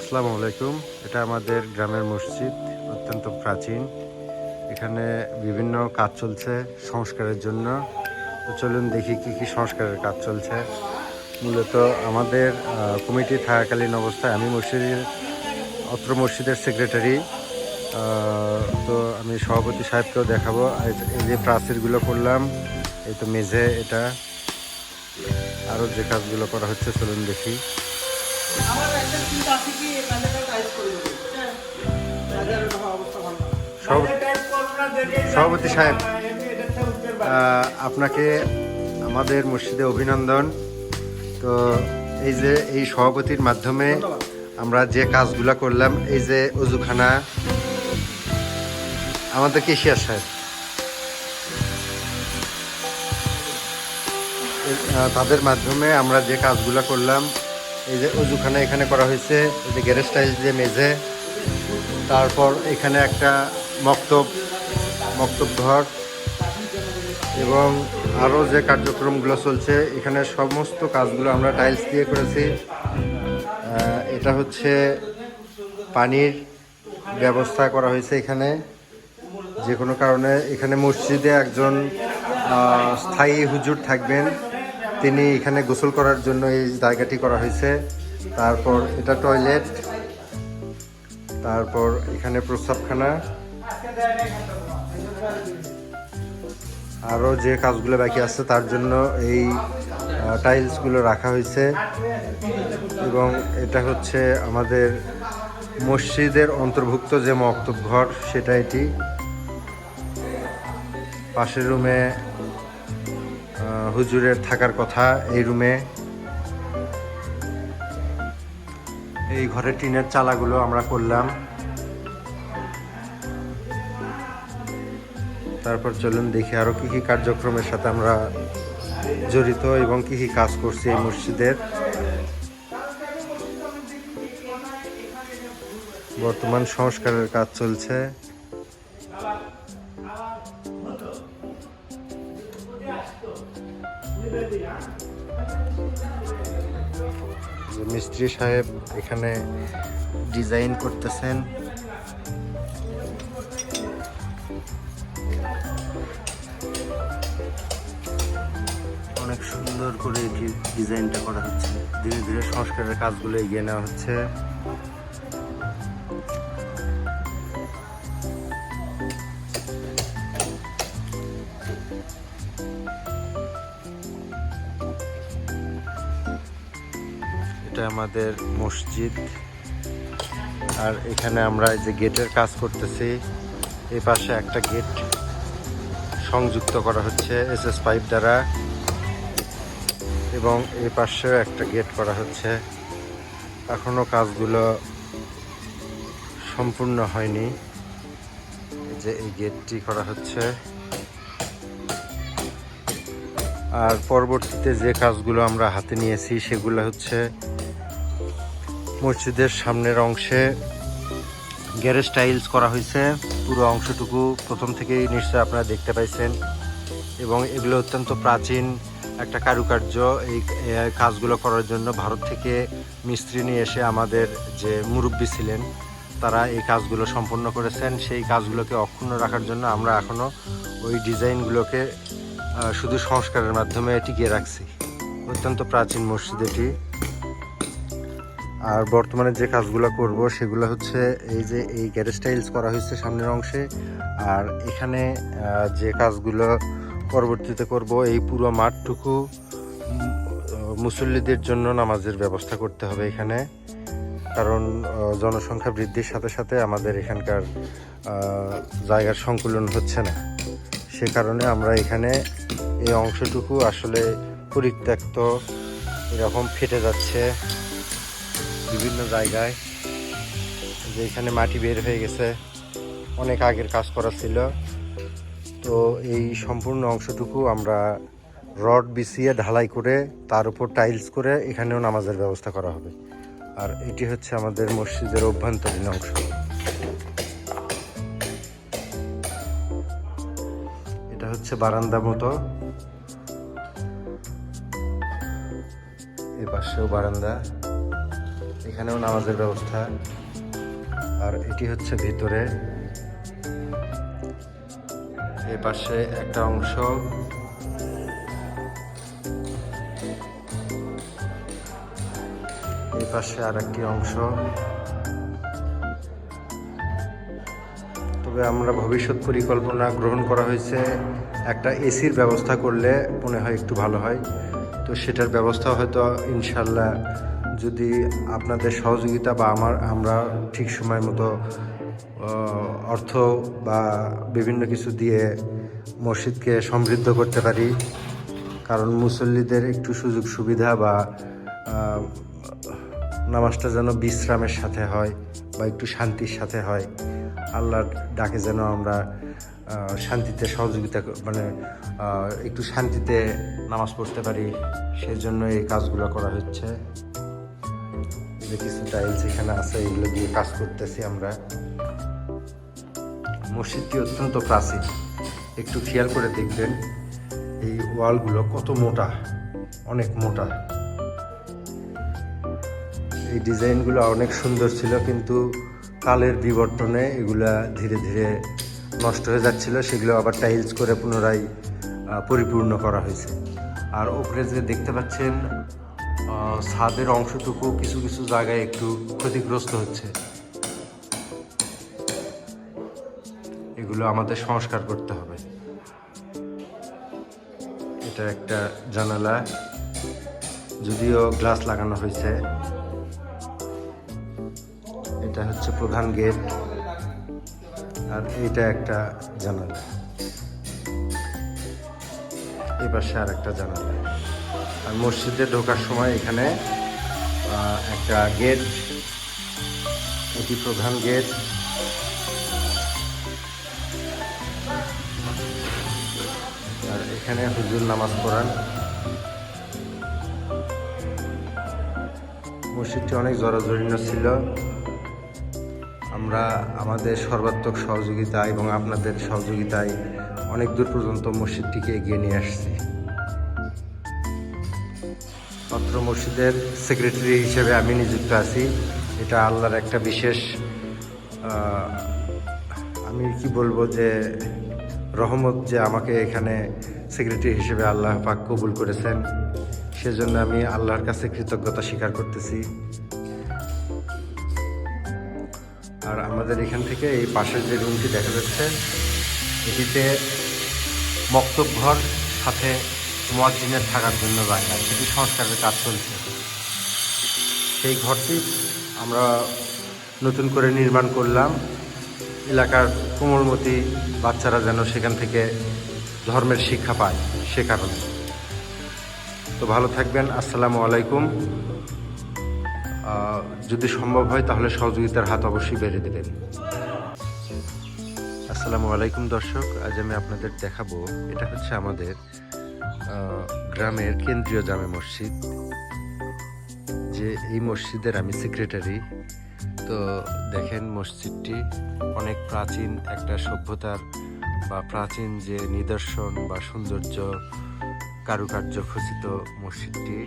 আসসালামু আলাইকুম। এটা আমাদের গ্রামের মসজিদ, অত্যন্ত প্রাচীন। এখানে বিভিন্ন কাজ চলছে সংস্কারের জন্য। তো চলুন দেখি কি কি সংস্কারের কাজ চলছে। মূলত আমাদের কমিটি থাকাকালীন অবস্থায় আমি অত্র মসজিদের সেক্রেটারি। তো আমি সভাপতি সাহেবকেও দেখাবো। এই যে প্রাচীরগুলো করলাম, এই তো মেঝে, এটা আরও যে কাজগুলো করা হচ্ছে চলুন দেখি। সভাপতি সাহেব, আপনাকে আমাদের মসজিদে অভিনন্দন। তো এই যে এই সভাপতির মাধ্যমে আমরা যে কাজগুলো করলাম, এই যে অজুখানা, আমাদের কেশিয়া সাহেব, তাদের মাধ্যমে আমরা যে কাজগুলো করলাম, এই যে অজুখানা এখানে করা হয়েছে, এই যে গ্যারেজ টাইলস দিয়ে মেঝে, তারপর এখানে একটা মক্তব ঘর এবং আরও যে কার্যক্রমগুলো চলছে, এখানে সমস্ত কাজগুলো আমরা টাইলস দিয়ে করেছি। এটা হচ্ছে পানির ব্যবস্থা করা হয়েছে এখানে। যে কোনো কারণে এখানে মসজিদে একজন স্থায়ী হুজুর থাকবেন, তিনি এখানে গোসল করার জন্য এই জায়গাটি করা হয়েছে। তারপর এটা টয়লেট, তারপর এখানে প্রস্রাবখানা। আরও যে কাজগুলো বাকি আছে তার জন্য এই টাইলসগুলো রাখা হয়েছে। এবং এটা হচ্ছে আমাদের মসজিদের অন্তর্ভুক্ত যে মক্তব ঘর, সেটা এটি। পাশের রুমে হুজুরের থাকার কথা, এই রুমে। এই ঘরে টিনের চালাগুলো আমরা করলাম। তারপর চলুন দেখি আরও কী কী কার্যক্রমের সাথে আমরা জড়িত এবং কী কী কাজ করছি এই মসজিদের। বর্তমান সংস্কারের কাজ চলছে। মিস্ত্রি সাহেব এখানে ডিজাইন করতেছেন। অনেক সুন্দর করে এটি ডিজাইনটা করা হচ্ছে। ধীরে ধীরে সংস্কারের কাজগুলো এগিয়ে নেওয়া হচ্ছে। এটা আমাদের মসজিদ, আর এখানে আমরা এই যে গেটের কাজ করতেছি। এই পাশে একটা গেট সংযুক্ত করা হচ্ছে এসএস পাইপ দ্বারা, এবং এই পাশেও একটা গেট করা হচ্ছে। এখনো কাজগুলো সম্পূর্ণ হয়নি। এই যে এই গেটটি করা হচ্ছে। আর পরবর্তীতে যে কাজগুলো আমরা হাতে নিয়েছি সেগুলো হচ্ছে মসজিদের সামনের অংশে গ্যারেজ টাইলস করা হয়েছে। পুরো অংশটুকু প্রথম থেকেই নিশ্চয়ই আপনারা দেখতে পাইছেন, এবং এগুলো অত্যন্ত প্রাচীন একটা কারুকার্য। এই কাজগুলো করার জন্য ভারত থেকে মিস্ত্রি নিয়ে এসে আমাদের যে মুরব্বি ছিলেন, তারা এই কাজগুলো সম্পন্ন করেছেন। সেই কাজগুলোকে অক্ষুণ্ণ রাখার জন্য আমরা এখনও ওই ডিজাইনগুলোকে শুধু সংস্কারের মাধ্যমে টিকিয়ে রাখছি। অত্যন্ত প্রাচীন মসজিদ এটি। আর বর্তমানে যে কাজগুলো করব সেগুলো হচ্ছে এই যে এই গ্যারেজ টাইলস করা হয়েছে সামনের অংশে। আর এখানে যে কাজগুলো পরবর্তীতে করব, এই পুরো মাঠটুকু মুসল্লিদের জন্য নামাজের ব্যবস্থা করতে হবে এখানে। কারণ জনসংখ্যা বৃদ্ধির সাথে সাথে আমাদের এখানকার জায়গার সংকুলন হচ্ছে না। সে কারণে আমরা এখানে এই অংশটুকু আসলে পরিত্যক্ত, এরকম ফেটে যাচ্ছে বিভিন্ন জায়গায়। যে এখানে মাটি বের হয়ে গেছে, অনেক আগের কাজ করা ছিল। তো এই সম্পূর্ণ অংশটুকু আমরা রড বিছিয়ে ঢালাই করে তার উপর টাইলস করে এখানেও নামাজের ব্যবস্থা করা হবে। আর এটি হচ্ছে আমাদের মসজিদের অভ্যন্তরীণ অংশ। এটা হচ্ছে বারান্দা মতো, এ পাশেও বারান্দা। এখানেও নামাজের ব্যবস্থা। আর এটি হচ্ছে ভিতরে, এই পাশে একটা অংশ, এই পাশে আর একটি অংশ। তবে আমরা ভবিষ্যৎ পরিকল্পনা গ্রহণ করা হয়েছে একটা এসির ব্যবস্থা করলে মনে হয় একটু ভালো হয়। তো সেটার ব্যবস্থা হয়তো ইনশাল্লাহ যদি আপনাদের সহযোগিতা বা আমরা ঠিক সময় মতো অর্থ বা বিভিন্ন কিছু দিয়ে মসজিদকে সমৃদ্ধ করতে পারি। কারণ মুসল্লিদের একটু সুযোগ সুবিধা বা নামাজটা যেন বিশ্রামের সাথে হয় বা একটু শান্তির সাথে হয়, আল্লাহর ডাকে যেন আমরা শান্তিতে সহযোগিতা মানে একটু শান্তিতে নামাজ পড়তে পারি, সেই জন্য এই কাজগুলো করা হচ্ছে। যে কিছু টাইলস এখানে আছে, এগুলো দিয়ে কাজ করতেছি আমরা। মসজিদটি অত্যন্ত প্রাচীন, একটু খেয়াল করে দেখবেন এই ওয়ালগুলো কত মোটা, অনেক মোটা। এই ডিজাইনগুলো অনেক সুন্দর ছিল, কিন্তু কালের বিবর্তনে এগুলা ধীরে ধীরে নষ্ট হয়ে যাচ্ছিল, সেগুলো আবার টাইলস করে পুনরায় পরিপূর্ণ করা হয়েছে। আর উপরে যে দেখতে পাচ্ছেন ছাদের অংশটুকু কিছু কিছু জায়গায় একটু ক্ষতিগ্রস্ত হচ্ছে, এগুলো আমাদের সংস্কার করতে হবে। এটা একটা জানালা, যদিও গ্লাস লাগানো হয়েছে। এটা হচ্ছে প্রধান গেট, আর এটা একটা জানালা, এই পাশে আর একটা জানালা। আর মসজিদে ঢোকার সময় এখানে একটা গেট, এটি প্রধান গেট। আর এখানে হুজুর নামাজ পড়ান। মসজিদটি অনেক জরাজীর্ণ ছিল, আমরা আমাদের সর্বাত্মক সহযোগিতা এবং আপনাদের সহযোগিতায় অনেক দূর পর্যন্ত মসজিদটিকে এগিয়ে নিয়ে আসছি। অত্র মসজিদের সেক্রেটারি হিসেবে আমি নিযুক্ত আছি। এটা আল্লাহর একটা বিশেষ, আমি কি বলবো, যে রহমত, যে আমাকে এখানে সেক্রেটারি হিসেবে আল্লাহ পাক কবুল করেছেন। সেজন্য আমি আল্লাহর কাছে কৃতজ্ঞতা স্বীকার করতেছি। আর আমাদের এখান থেকে এই পাশের যে রুমটি দেখা যাচ্ছে, এটিতে মক্তব ঘর সাথে মুয়াজ্জিনের থাকার জন্য জায়গা, সেটি সংস্কারের কাজ চলছে। সেই ঘরটি আমরা নতুন করে নির্মাণ করলাম, এলাকার কোমলমতি বাচ্চারা যেন সেখান থেকে ধর্মের শিক্ষা পায়, সে কারণে। তো ভালো থাকবেন, আসসালামু আলাইকুম। যদি সম্ভব হয় তাহলে সহযোগিতার হাত অবশ্যই বেড়ে দেবেন। আসসালামু আলাইকুম দর্শক, আজ আমি আপনাদের দেখাবো, এটা হচ্ছে আমাদের গ্রামের কেন্দ্রীয় জামে মসজিদ, যে এই মসজিদের আমি সেক্রেটারি। তো দেখেন মসজিদটি অনেক প্রাচীন একটা সভ্যতার বা প্রাচীন যে নিদর্শন বা সৌন্দর্য কারুকার্য খচিত মসজিদটি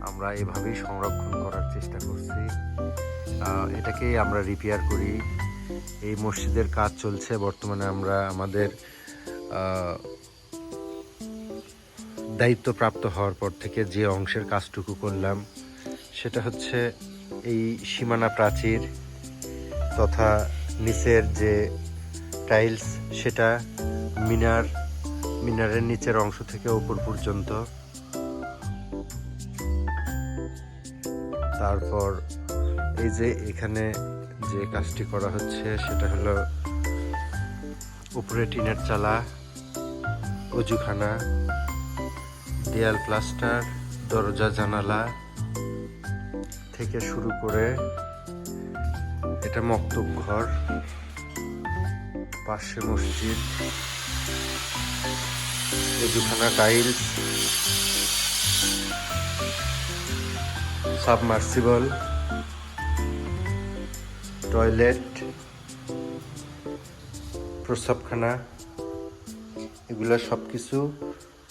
আমরা এভাবেই সংরক্ষণ করার চেষ্টা করছি। এটাকে আমরা রিপেয়ার করি। এই মসজিদের কাজ চলছে বর্তমানে। আমরা আমাদের দায়িত্বপ্রাপ্ত হওয়ার পর থেকে যে অংশের কাজটুকু করলাম সেটা হচ্ছে এই সীমানা প্রাচীর তথা নিচের যে টাইলস, সেটা মিনারের নিচের অংশ থেকে উপর পর্যন্ত। তারপর এই যে এখানে যে কাজটি করা হচ্ছে সেটা হলো উপরে টিনের চালা, অজুখানা, দেয়াল প্লাস্টার, দরজা জানালা থেকে শুরু করে এটা মক্তব ঘর, পাশে মসজিদ, অজুখানা, টাইলস, সাবমার্সিবল, টয়লেট, প্রস্রাবখানা, এগুলো সব কিছু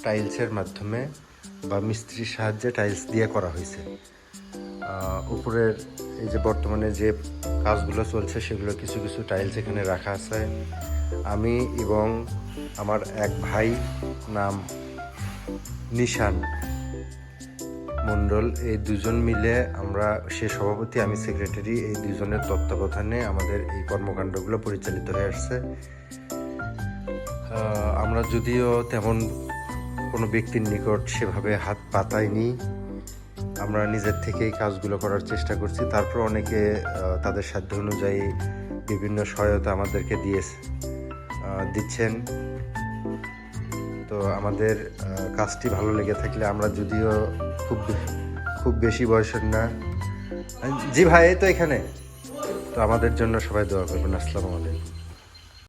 টাইলসের মাধ্যমে বা মিস্ত্রির সাহায্যে টাইলস দিয়ে করা হয়েছে। উপরের এই যে বর্তমানে যে কাজগুলো চলছে সেগুলো কিছু কিছু টাইলস এখানে রাখা আছে। আমি এবং আমার এক ভাই নাম নিশান মণ্ডল, এই দুজন মিলে আমরা, সে সভাপতি আমি সেক্রেটারি, এই দুজনের তত্ত্বাবধানে আমাদের এই কর্মকাণ্ডগুলো পরিচালিত হয়ে আসছে। আমরা যদিও তেমন কোনো ব্যক্তির নিকট সেভাবে হাত পাতাইনি, আমরা নিজের থেকেই কাজগুলো করার চেষ্টা করছি। তারপর অনেকে তাদের সাধ্য অনুযায়ী বিভিন্ন সহায়তা আমাদেরকে দিচ্ছেন। তো আমাদের কাজটি ভালো লেগে থাকলে, আমরা যদিও খুব বেশি বয়সের না, জি ভাই এই তো এখানে, তো আমাদের জন্য সবাই দোয়া করবেন। আসসালামু আলাইকুম।